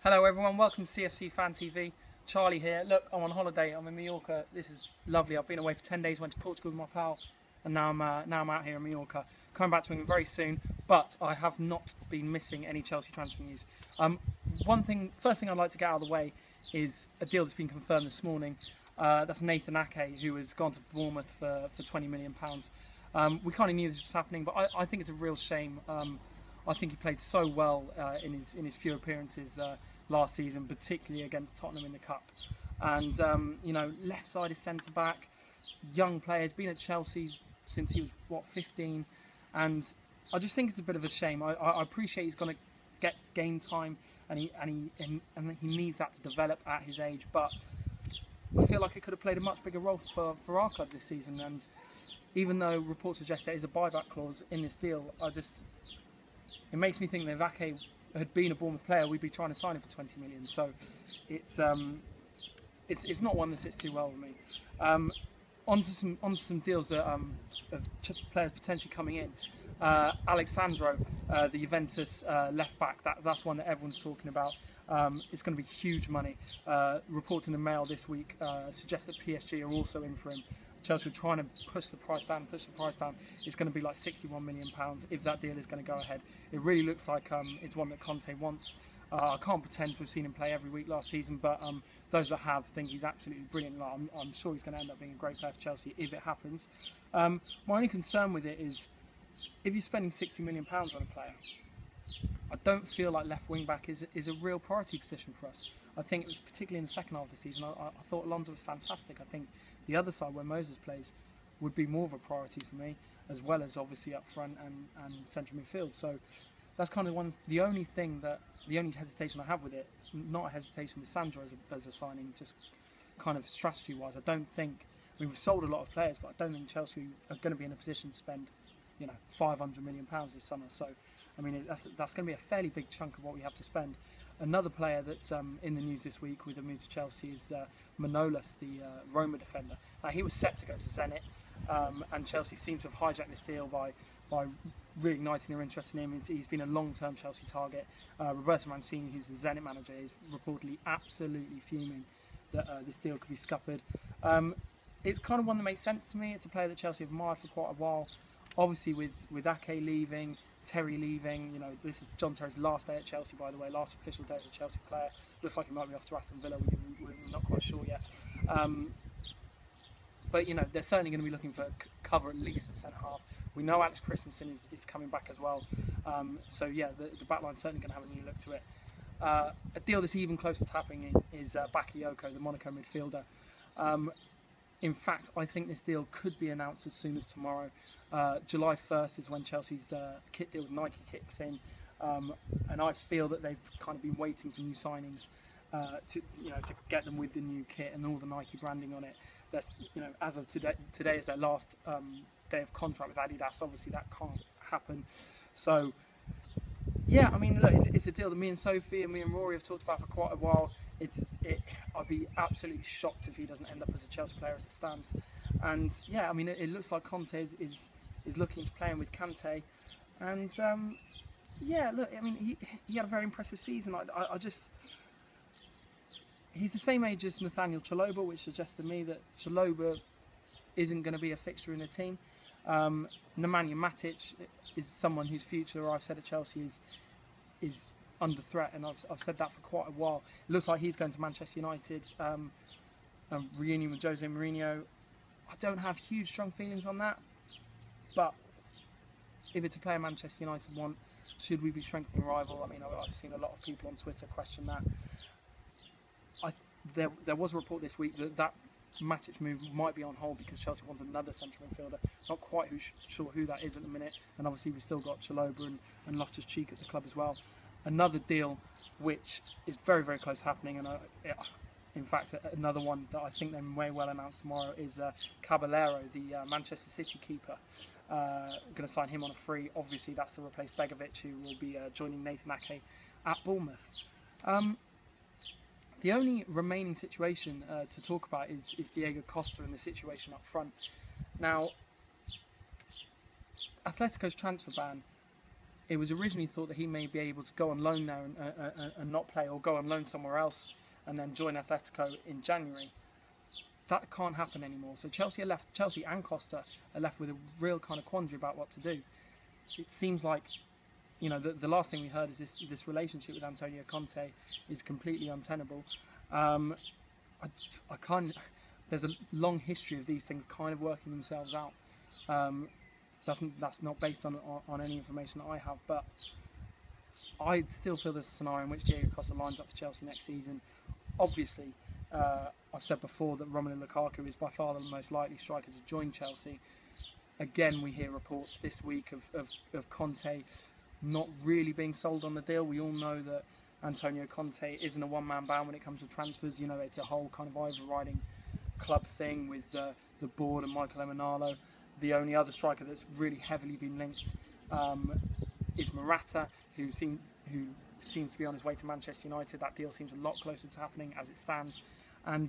Hello everyone, welcome to CFC Fan TV. Charlie here. Look, I'm on holiday. I'm in Majorca. This is lovely. I've been away for 10 days. Went to Portugal with my pal, and now I'm out here in Majorca. Coming back to England very soon, but I have not been missing any Chelsea transfer news. First thing I'd like to get out of the way is a deal that's been confirmed this morning. That's Nathan Ake, who has gone to Bournemouth for £20 million. We kind of knew this was happening, but I think it's a real shame. I think he played so well in his few appearances last season, particularly against Tottenham in the Cup. And left-sided centre-back, young player, has been at Chelsea since he was 15, and I just think it's a bit of a shame. I appreciate he's going to get game time, and he needs that to develop at his age, but I feel like it could have played a much bigger role for our club this season. And even though reports suggest there is a buyback clause in this deal, it makes me think that if Ake had been a Bournemouth player, we'd be trying to sign him for 20 million. So it's not one that sits too well with me. Onto some deals that of players potentially coming in. Sandro, the Juventus left back, that's one that everyone's talking about. It's going to be huge money. Reports in the Mail this week suggest that PSG are also in for him. Chelsea are trying to push the price down. It's going to be like £61 million if that deal is going to go ahead. It really looks like it's one that Conte wants. I can't pretend to have seen him play every week last season, but those that have think he's absolutely brilliant. I'm sure he's going to end up being a great player for Chelsea if it happens. My only concern with it is if you're spending £60 million on a player, I don't feel like left wing back is a real priority position for us. I think it was particularly in the second half of the season. I thought Alonso was fantastic. I think the other side where Moses plays would be more of a priority for me, as well as obviously up front and central midfield. So that's kind of the only hesitation I have with it. Not a hesitation with Sandro as a signing, just kind of strategy wise. I don't think we've sold a lot of players, but I don't think Chelsea are going to be in a position to spend £500 million this summer. So I mean that's going to be a fairly big chunk of what we have to spend. Another player that's in the news this week with a move to Chelsea is Manolas, the Roma defender. Now, he was set to go to Zenit, and Chelsea seem to have hijacked this deal by reigniting their interest in him. He's been a long-term Chelsea target. Roberto Mancini, who's the Zenit manager, is reportedly absolutely fuming that this deal could be scuppered. It's kind of one that makes sense to me. It's a player that Chelsea have admired for quite a while. Obviously, with Ake leaving, Terry leaving, this is John Terry's last day at Chelsea, by the way, last official day as a Chelsea player. Looks like he might be off to Aston Villa. We're not quite sure yet. But they're certainly going to be looking for cover at least at centre half. We know Alex Christensen is coming back as well. So yeah, the back line's certainly going to have a new look to it. A deal that's even closer to happening is Bakayoko, the Monaco midfielder. In fact, I think this deal could be announced as soon as tomorrow. July 1st is when Chelsea's kit deal with Nike kicks in, and I feel that they've kind of been waiting for new signings to get them with the new kit and all the Nike branding on it. That's as of today is their last day of contract with Adidas. Obviously, that can't happen. So yeah, I mean, look, it's a deal that me and Sophie and me and Rory have talked about for quite a while. I'd be absolutely shocked if he doesn't end up as a Chelsea player as it stands. And yeah, I mean, it looks like Conte is looking to play him with Kante. And yeah, look, I mean, he had a very impressive season. He's the same age as Nathaniel Chalobah, which suggests to me that Chalobah isn't going to be a fixture in the team. Nemanja Matic is someone whose future, I've said at Chelsea, is under threat, and I've said that for quite a while. It looks like he's going to Manchester United, a reunion with Jose Mourinho. I don't have huge strong feelings on that, but if it's a player Manchester United want, should we be strengthening a rival? I mean, I've seen a lot of people on Twitter question that. There was a report this week that Matic move might be on hold because Chelsea wants another central midfielder. Not quite sure who that is at the minute, and obviously we've still got Chalobah and Loftus-Cheek at the club as well. Another deal which is very, very close to happening, and in fact another one that I think they may well announce tomorrow is Caballero, the Manchester City keeper. Going to sign him on a free. Obviously that's to replace Begovic, who will be joining Nathan Ake at Bournemouth. The only remaining situation to talk about is Diego Costa and the situation up front. Now, Atletico's transfer ban it was originally thought that he may be able to go on loan there and not play, or go on loan somewhere else and then join Atletico in January. That can't happen anymore. So Chelsea and Costa are left with a real kind of quandary about what to do. It seems like, you know, the last thing we heard is this relationship with Antonio Conte is completely untenable. I can't. There's a long history of these things kind of working themselves out. That's not based on any information that I have, but I still feel there's a scenario in which Diego Costa lines up for Chelsea next season. Obviously, I've said before that Romelu Lukaku is by far the most likely striker to join Chelsea. Again, we hear reports this week of Conte not really being sold on the deal. We all know that Antonio Conte isn't a one-man band when it comes to transfers. You know, it's a whole kind of overriding club thing with the board and Michael Emenalo. The only other striker that's really heavily been linked is Morata, who seems to be on his way to Manchester United. That deal seems a lot closer to happening as it stands, and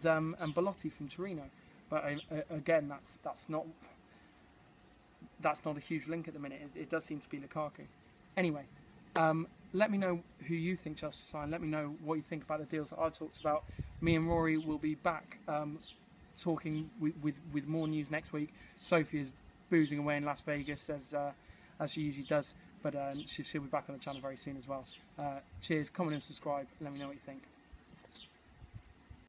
Belotti from Torino. But again, that's not a huge link at the minute. It does seem to be Lukaku. Anyway, let me know who you think Chelsea sign. Let me know what you think about the deals that I talked about. Me and Rory will be back talking with more news next week. Sophie is boozing away in Las Vegas as she usually does, but she'll be back on the channel very soon as well. Cheers, comment and subscribe. Let me know what you think.